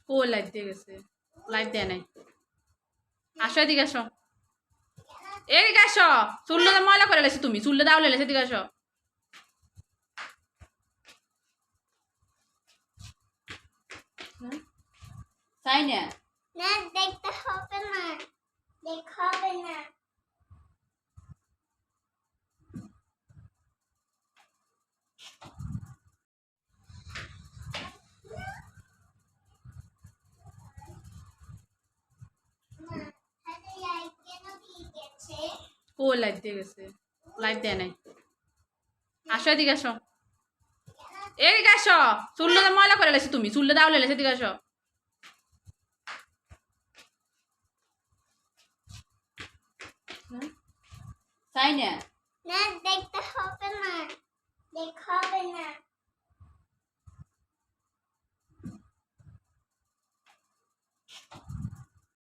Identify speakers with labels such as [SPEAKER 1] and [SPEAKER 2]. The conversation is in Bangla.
[SPEAKER 1] ও লাইভ দিয়ে গেছে, লাইভ দেয় নাই। আসো এদিকে আসো, এদিকে আসো। চুল্লে ময়লা করে লেছো তুমি, চুল্লে দাও লেছো, এদিকে আসো। তাই না?
[SPEAKER 2] না দেখতে হবে না, দেখা হবে না।
[SPEAKER 1] ও লাইভ দিয়ে গেছে, লাইভ দেয় নাই। আসো এদিকে আসো, এদিকে আসো। চুল্লে ময়লা করে লেছো তুমি, চুল্লে দাও লেছো, এদিকে আসো। তাই না?
[SPEAKER 2] না দেখতে হবে না, দেখা হবে না।